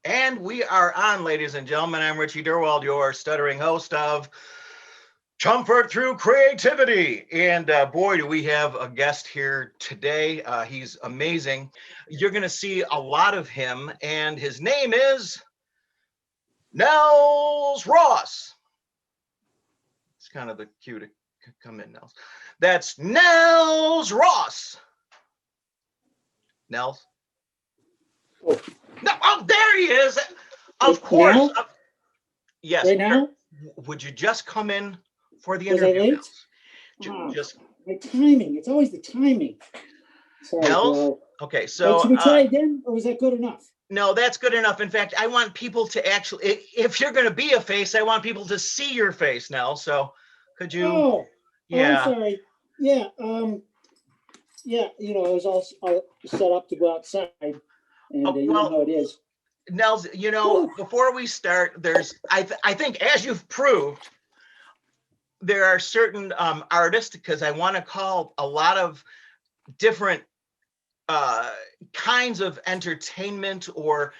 And we are on, ladies and gentlemen. I'm Richie Durwald, your stuttering host of Comfort Through Creativity. And boy, do we have a guest here today. He's amazing. You're going to see a lot of him, and his name is Nels Ross. It's kind of the cue to come in, Nels. That's Nels Ross. Nels? Oh. No, oh, there he is. Of course. Yes. Right now? Would you just come in for the Was I interview? late? Nels? Just my timing. It's always the timing. Sorry, Nels? bro. Okay, so Wait, should we try again, or was that good enough? No, that's good enough. In fact, I want people to actually, if you're going to be a face, I want people to see your face, Nels. So could you? Oh, yeah. I'm sorry. Yeah, yeah. You know, I was all set up to go outside, and you know how it is. Nels, you know, before we start, I think, as you've proved, there are certain artists, because I want to call a lot of different kinds of entertainment, or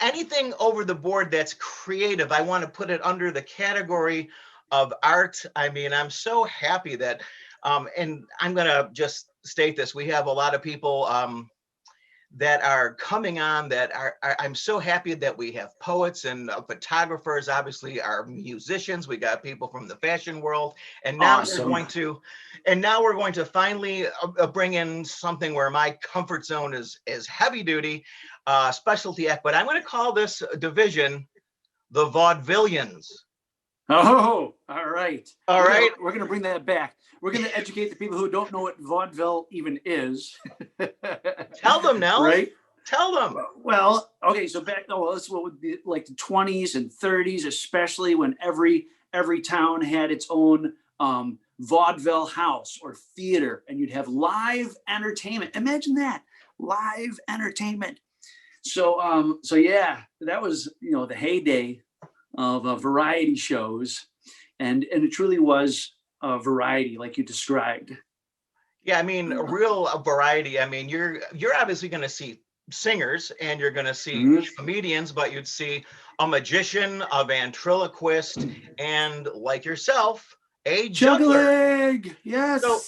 anything over the board that's creative. I want to put it under the category of art. I mean, I'm so happy that and I'm gonna just state this, we have a lot of people that are coming on that are I'm so happy that we have poets and photographers, obviously our musicians, we got people from the fashion world, and now we're going to finally bring in something where my comfort zone is heavy duty specialty act, but I'm going to call this division the Vaudevillians. Oh, all right. We're going to bring that back. We're going to educate the people who don't know what vaudeville even is. Tell them, Nels. Right? Tell them. Well, okay, so this would be like the 20s and 30s, especially when every town had its own vaudeville house or theater, and you'd have live entertainment. Imagine that, live entertainment. So yeah, that was the heyday of variety shows, and it truly was a variety like you described. Yeah, I mean, a real variety. I mean, you're obviously going to see singers and you're going to see comedians, but you'd see a magician, a ventriloquist, and like yourself, a juggler. Yes. So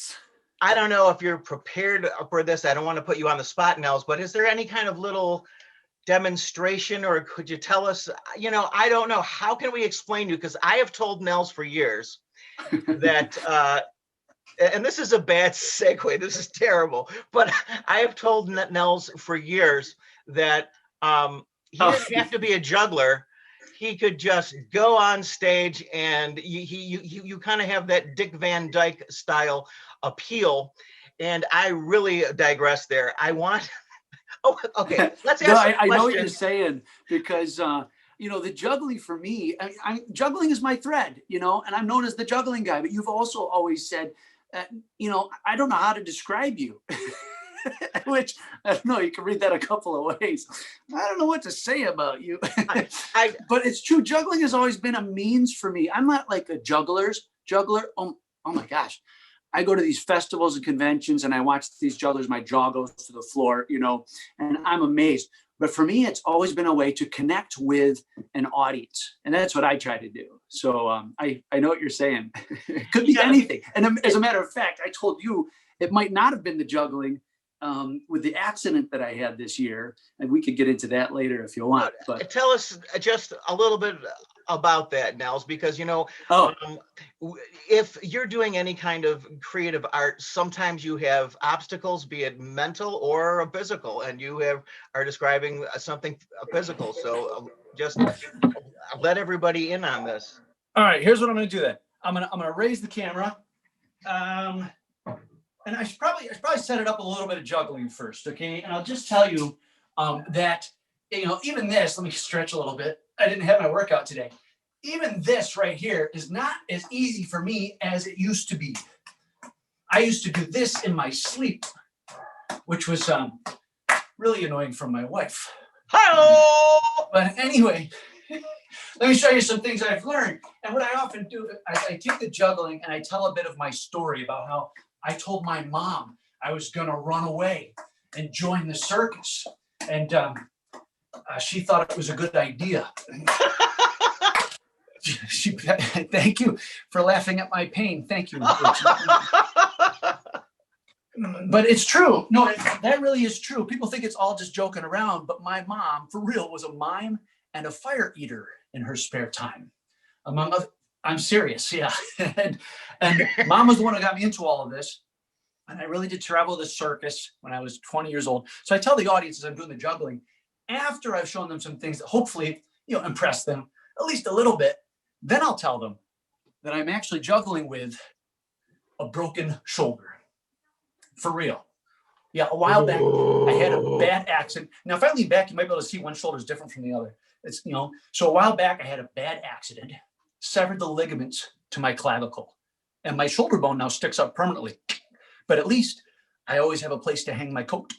I don't know if you're prepared for this. I don't want to put you on the spot, Nels, but is there any kind of little demonstration, or could you tell us? I don't know. How can we explain you? Because I have told Nels for years that and this is a bad segue, this is terrible, but I have told Nels for years that he didn't have to be a juggler. He could just go on stage, and you kind of have that Dick Van Dyke style appeal, and I really digress there. I want okay, let's ask I know what you're saying, because the juggling for me, juggling is my thread, and I'm known as the juggling guy, but you've also always said, I don't know how to describe you, which I don't know, you can read that a couple of ways. I don't know what to say about you, but it's true. Juggling has always been a means for me. I'm not like a juggler. Oh my gosh. I go to these festivals and conventions and I watch these jugglers, my jaw goes to the floor, and I'm amazed. But for me, it's always been a way to connect with an audience. And that's what I try to do. So I know what you're saying. It could be anything. And as a matter of fact, I told you it might not have been the juggling with the accident that I had this year. And we could get into that later if you want. But tell us just a little bit about that, Nels, because if you're doing any kind of creative art, sometimes you have obstacles, be it mental or physical, and you are describing something physical. So just let everybody in on this. All right, here's what I'm going to do then. I'm going to raise the camera, and I should probably set it up a little bit of juggling first, okay? And I'll just tell you that even this. Let me stretch a little bit. I didn't have my workout today. Even this right here is not as easy for me as it used to be. I used to do this in my sleep, which was really annoying from my wife. Hello! But anyway, let me show you some things I've learned. And what I often do is I take the juggling and I tell a bit of my story about how I told my mom I was going to run away and join the circus. And she thought it was a good idea. Thank you for laughing at my pain. Thank you. But it's true. No, that really is true. People think it's all just joking around, but my mom, for real, was a mime and a fire eater in her spare time. Among other, I'm serious, yeah. and mom was the one who got me into all of this. And I really did travel the circus when I was 20 years old. So I tell the audience as I'm doing the juggling, after I've shown them some things that hopefully, impress them at least a little bit, then I'll tell them that I'm actually juggling with a broken shoulder. For real. Yeah, a while back, I had a bad accident. Now, if I lean back, you might be able to see one shoulder is different from the other. It's, so a while back, I had a bad accident, severed the ligaments to my clavicle, and my shoulder bone now sticks up permanently. But at least I always have a place to hang my coat.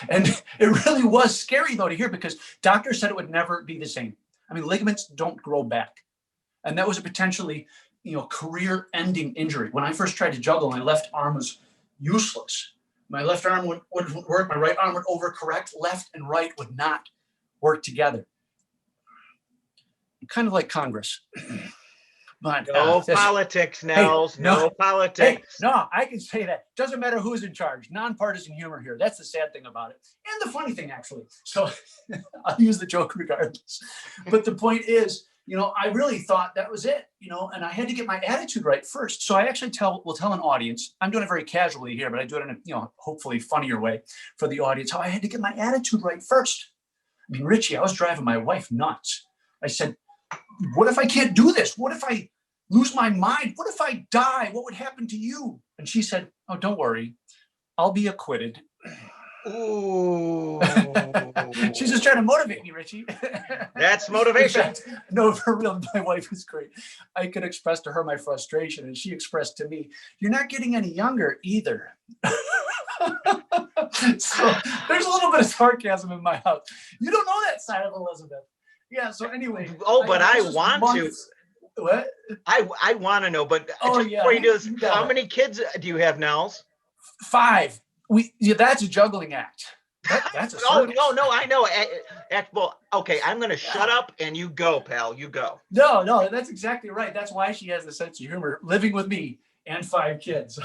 And it really was scary, though, to hear, because doctors said it would never be the same. I mean, ligaments don't grow back. And that was a potentially, career-ending injury. When I first tried to juggle, my left arm was useless. My left arm wouldn't work. My right arm would overcorrect. Left and right would not work together. Kind of like Congress. But, no politics, Nels. Hey, no politics. Hey, no, I can say that. Doesn't matter who's in charge. Nonpartisan humor here. That's the sad thing about it. And the funny thing, actually. So I'll use the joke regardless. But the point is, I really thought that was it, and I had to get my attitude right first. So I actually will tell an audience, I'm doing it very casually here, but I do it in a, hopefully funnier way for the audience, how I had to get my attitude right first. I mean, Richie, I was driving my wife nuts. I said, what if I can't do this? What if I lose my mind? What if I die? What would happen to you? And she said, oh, don't worry. I'll be acquitted. Ooh. She's just trying to motivate me, Richie. That's motivation. Fact, no, for real, my wife is great. I could express to her my frustration, and she expressed to me, you're not getting any younger either. So there's a little bit of sarcasm in my house. You don't know that side of Elizabeth. Yeah, so anyway. Oh, but I want months. To. What? I want to know, but just before you do this, how many kids do you have, Nels? 5. That's a juggling act. That's a circus. No, I know. Well, okay, I'm going to shut up and you go, pal. You go. No, that's exactly right. That's why she has the sense of humor, living with me and 5 kids.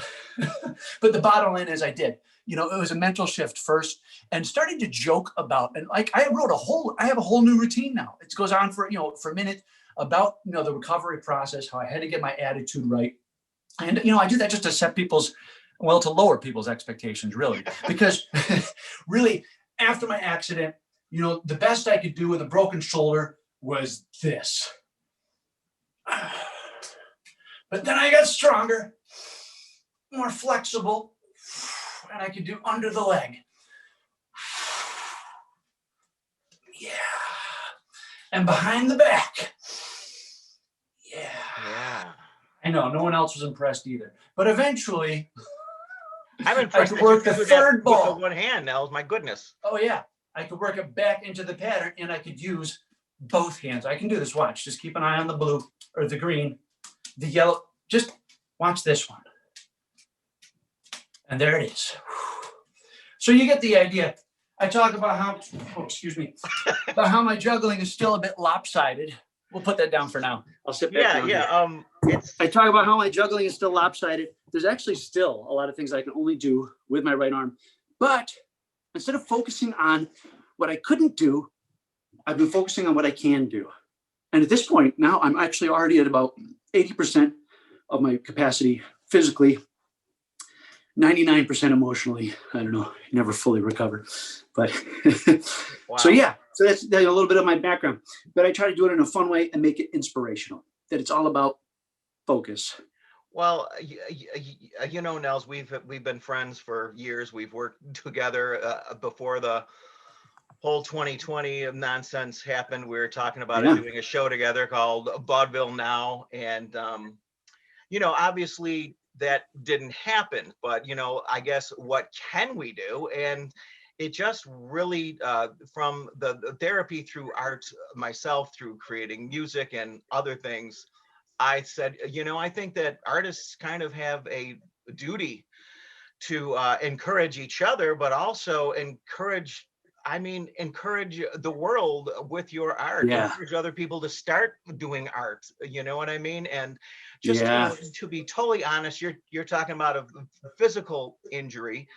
But the bottom line is I did. It was a mental shift first, and starting to joke about, and like I have a whole new routine now. It goes on for a minute about, the recovery process, how I had to get my attitude right. And, I do that just to set to lower people's expectations, really, because really after my accident, the best I could do with a broken shoulder was this. But then I got stronger, more flexible, and I could do under the leg. Yeah. And behind the back. Yeah. I know, no one else was impressed either. But eventually, I'm impressed. I could work the third ball with one hand. Nels, my goodness. Oh yeah, I could work it back into the pattern, and I could use both hands. I can do this. Watch. Just keep an eye on the blue or the green, the yellow. Just watch this one, and there it is. So you get the idea. I talk about how. Oh, excuse me. About how my juggling is still a bit lopsided. We'll put that down for now. I'll sit back down here. I talk about how my juggling is still lopsided. There's actually still a lot of things I can only do with my right arm. But instead of focusing on what I couldn't do, I've been focusing on what I can do. And at this point, now I'm actually already at about 80% of my capacity physically, 99% emotionally. I don't know, never fully recover. But wow. So that's a little bit of my background. But I try to do it in a fun way and make it inspirational, that it's all about focus. Well, Nels, we've been friends for years. We've worked together before the whole 2020 nonsense happened. We were talking about doing a show together called Vaudeville Now. And, obviously that didn't happen, but, I guess what can we do? And it just really, from the therapy through art, myself through creating music and other things, I said, I think that artists kind of have a duty encourage each other, but also encourage, encourage the world with your art, Yeah. encourage other people to start doing art. You know what I mean? And just Yeah. to be totally honest, you're talking about a physical injury.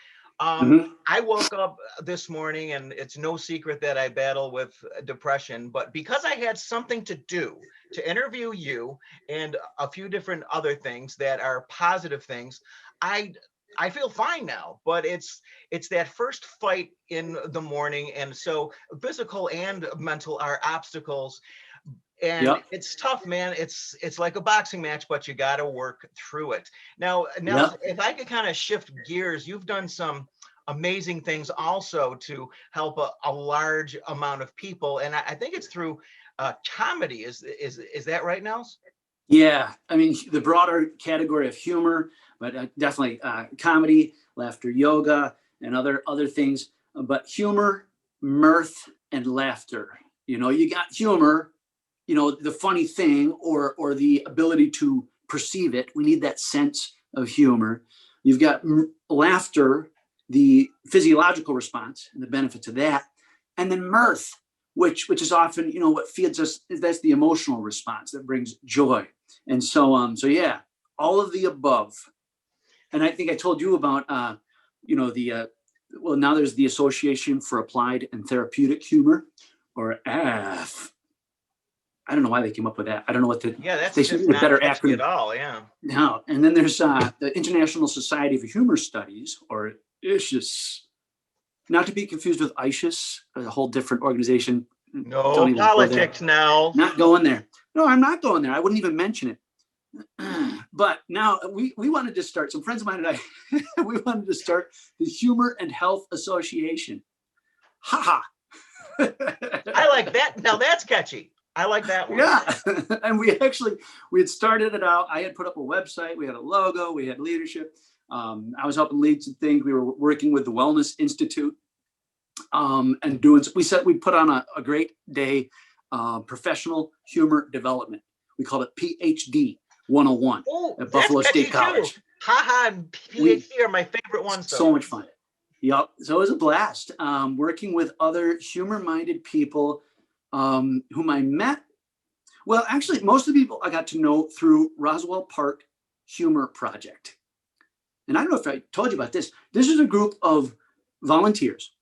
Mhm. I woke up this morning, and it's no secret that I battle with depression, but because I had something to do to interview you and a few different other things that are positive things, I I feel fine now. But it's that first fight in the morning, and so physical and mental are obstacles, and Yep. it's tough, man. It's like a boxing match, but you got to work through it. Now, Yep. if I could kind of shift gears, you've done some amazing things also to help a large amount of people, and I think it's through comedy. Is that right, Nels? Yeah. I mean, the broader category of humor, but definitely comedy, laughter, yoga, and other things. But humor, mirth, and laughter. You got humor, the funny thing, or the ability to perceive it. We need that sense of humor. You've got laughter, the physiological response and the benefits of that, and then mirth, which is often what feeds us. That's the emotional response that brings joy. And so yeah, all of the above. And I think I told you about the well, now there's the Association for Applied and Therapeutic Humor, or AF. I don't know why they came up with that. I don't know what Yeah, they that's should just need a not better catchy at acronym. all. Yeah. No, and then there's the International Society for Humor Studies, or ISHUS, not to be confused with ISIS, a whole different organization. No Don't even go there. politics, Nels. Not going there. No, I'm not going there. I wouldn't even mention it. But now we wanted to start, some friends of mine and I, we wanted to start the Humor and Health Association. Ha ha. I like that. Now that's catchy. I like that one. Yeah. And we had started it out. I had put up a website, we had a logo, we had leadership. I was helping lead some things. We were working with the Wellness Institute, and we put on a great day, professional humor development. We called it PhD 101 Oh, at that's Buffalo catchy State too. College. Haha and We PhD are my favorite ones so so far. much fun. Yep. So it was a blast, working with other humor-minded people, whom I met. Well, actually, most of the people I got to know through Roswell Park Humor Project. And I don't know if I told you about this. This is a group of volunteers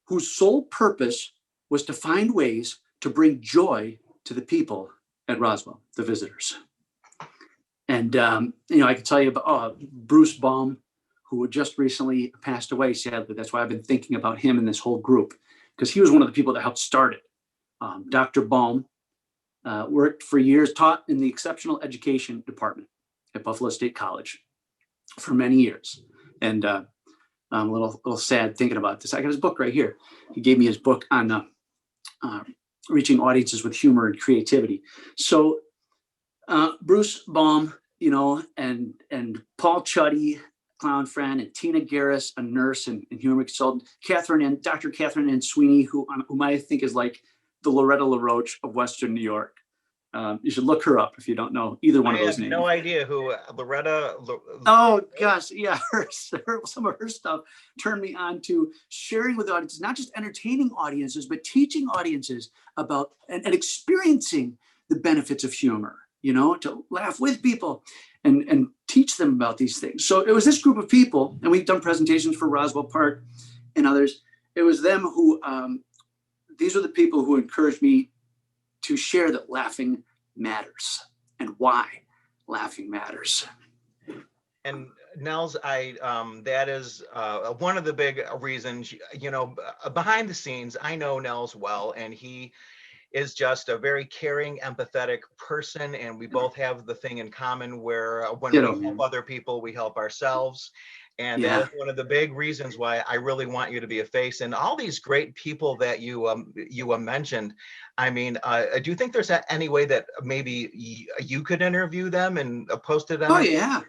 whose sole purpose was to find ways to bring joy to the people at Roswell, the visitors. And I could tell you about Bruce Baum, who just recently passed away, sadly. That's why I've been thinking about him and this whole group, because he was one of the people that helped start it. Dr. Baum worked for years, taught in the exceptional education department at Buffalo State College for many years. And I'm a little sad thinking about this. I got his book right here. He gave me his book on reaching audiences with humor and creativity. So Bruce Baum, and Paul Chuddy, clown friend, and Tina Garris, a nurse and humor consultant, Dr. Catherine Ann Sweeney, whom I think is like the Loretta LaRoche of Western New York. You should look her up if you don't know either one I of those have names. no idea who Loretta. Oh gosh, yeah, some of her stuff turned me on to sharing with audiences, not just entertaining audiences, but teaching audiences about and experiencing the benefits of humor. To laugh with people and teach them about these things. So it was this group of people, and we've done presentations for Roswell Park and others. It was them who, these are the people who encouraged me to share that laughing matters and why laughing matters. And Nels, that is one of the big reasons, behind the scenes, I know Nels well, and he is just a very caring, empathetic person. And we both have the thing in common where when we help other people, we help ourselves. And that is one of the big reasons why I really want you to be a face. And all these great people that you mentioned, do you think there's any way that maybe you could interview them and post it on? Oh, yeah.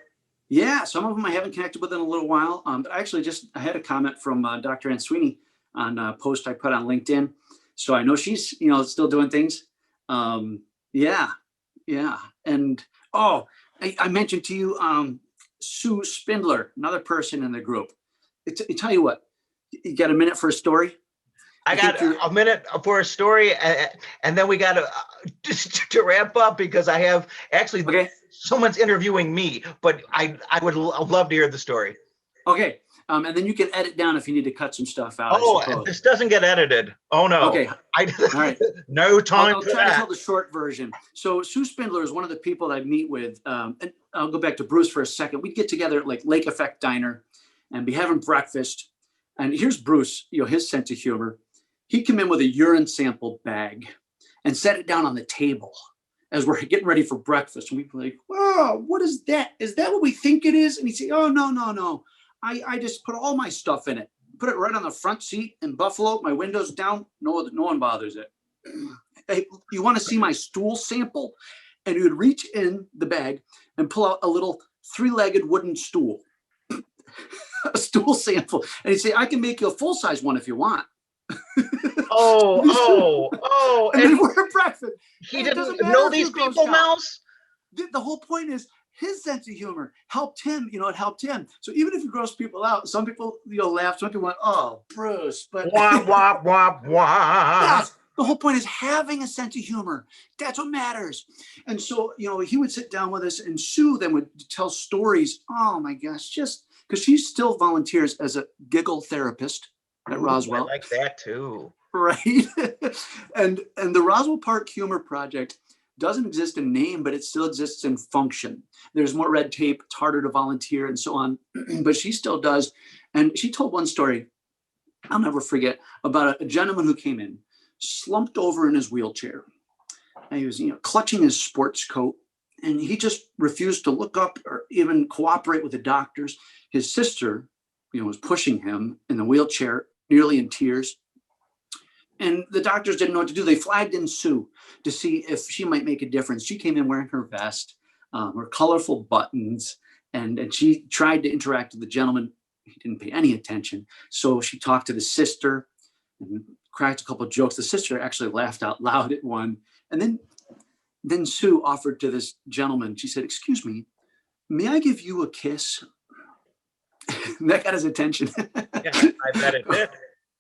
Yeah, some of them I haven't connected with in a little while. But actually, I had a comment from Dr. Ann Sweeney on a post I put on LinkedIn. So I know she's, still doing things. Yeah. And, I mentioned to you, Sue Spindler, another person in the group. Tell you what, you got a minute for a story? I got a minute for a story, and then we got to just to wrap up because I have actually someone's interviewing me, but I would love to hear the story. Okay, and then you can edit down if you need to cut some stuff out. Oh, this doesn't get edited. Oh no. Okay. All right. No time. I'll try to tell the short version. So Sue Spindler is one of the people I meet with, and I'll go back to Bruce for a second. We'd get together at like Lake Effect Diner and be having breakfast. And here's Bruce, his sense of humor. He'd come in with a urine sample bag and set it down on the table as we're getting ready for breakfast. And we'd be like, "Wow, what is that? Is that what we think it is?" And he'd say, "Oh, no. I just put all my stuff in it. Put it right on the front seat in Buffalo. My windows down. No one bothers it. Hey, you want to see my stool sample?" And he would reach in the bag and pull out a little 3-legged wooden stool, a stool sample. And he'd say, "I can make you a full-size one if you want." Oh. And then we're at breakfast. He didn't know these people, Nels? The whole point is his sense of humor helped him, it helped him. So even if you gross people out, some people, laugh. Some people went, "Oh, Bruce," but wah, wah, wah, wah. Yes, the whole point is having a sense of humor. That's what matters. And so, he would sit down with us, and Sue then would tell stories. Oh my gosh, just because she still volunteers as a giggle therapist at Roswell. I like that too. Right. and the Roswell Park Humor Project doesn't exist in name, but it still exists in function. There's more red tape, it's harder to volunteer and so on, but she still does. And she told one story I'll never forget about a gentleman who came in, slumped over in his wheelchair. And he was, clutching his sports coat, and he just refused to look up or even cooperate with the doctors. His sister, was pushing him in the wheelchair, nearly in tears. And the doctors didn't know what to do. They flagged in Sue to see if she might make a difference. She came in wearing her vest, her colorful buttons, and she tried to interact with the gentleman. He didn't pay any attention. So she talked to the sister and cracked a couple of jokes. The sister actually laughed out loud at one. And then Sue offered to this gentleman, she said, "Excuse me, may I give you a kiss?" And that got his attention. Yeah, I bet it did.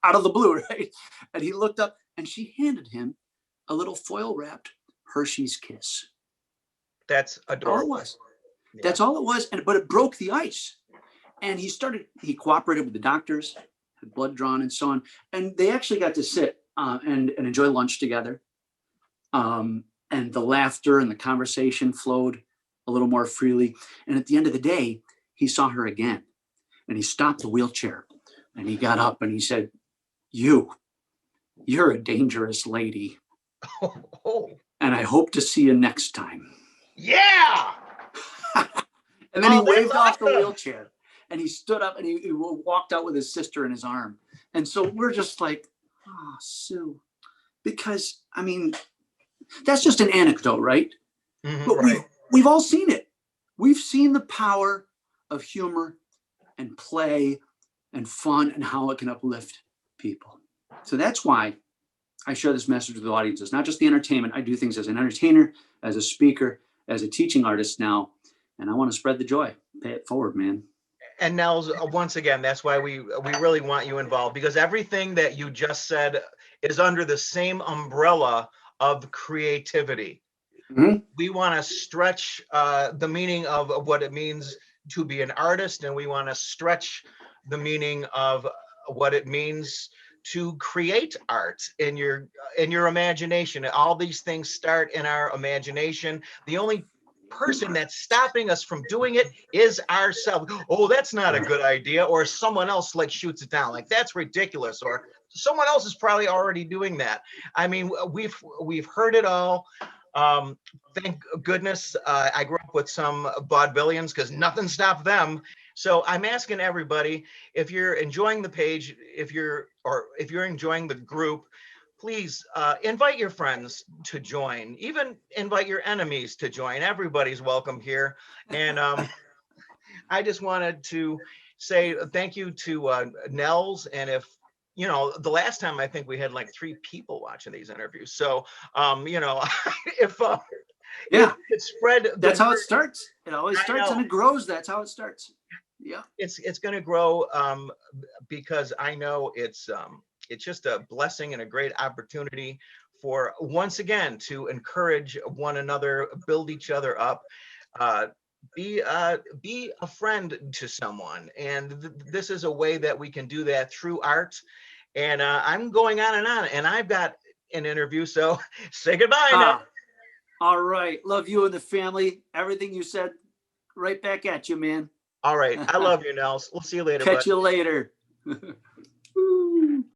Out of the blue, right? And he looked up, and she handed him a little foil-wrapped Hershey's Kiss. That's adorable. All it was. Yeah. That's all it was. But it broke the ice. And he cooperated with the doctors, had blood drawn and so on. And they actually got to sit and enjoy lunch together. And the laughter and the conversation flowed a little more freely. And at the end of the day, he saw her again. And he stopped the wheelchair. And he got up and he said, "You're a dangerous lady. And I hope to see you next time." Yeah. And then he waved off the wheelchair, and he stood up, and he walked out with his sister in his arm. And so we're just like, "Oh, Sue," because that's just an anecdote, right? Mm-hmm, but right. We've all seen it. We've seen the power of humor and play and fun and how it can uplift people. So that's why I share this message with the audience. It's not just the entertainment. I do things as an entertainer, as a speaker, as a teaching artist now, and I want to spread the joy. Pay it forward, man. And Nels, once again, that's why we really want you involved, because everything that you just said is under the same umbrella of creativity. Mm-hmm. We want to stretch the meaning of what it means to be an artist, and we want to stretch the meaning of what it means to create art in your imagination. All these things start in our imagination. The only person that's stopping us from doing it is ourselves. "Oh, that's not a good idea," or someone else shoots it down, that's ridiculous, or someone else is probably already doing that. We've heard it all. Thank goodness I grew up with some Vaudevillians, because nothing stopped them. So I'm asking everybody, if you're enjoying the page, if you're enjoying the group, please invite your friends to join. Even invite your enemies to join. Everybody's welcome here. And I just wanted to say thank you to Nels. And if the last time I think we had 3 people watching these interviews. So, Yeah. It spread. That's how it starts. It always I starts and know. it grows. That's how it starts. Yeah. It's going to grow because I know it's just a blessing and a great opportunity for once again to encourage one another, build each other up, uh, be a friend to someone, and this is a way that we can do that through art. And I'm going on, and I've got an interview, so say goodbye now. All right. Love you and the family. Everything you said, right back at you, man. All right, I love you, Nels. We'll see you later, bud. Catch you later.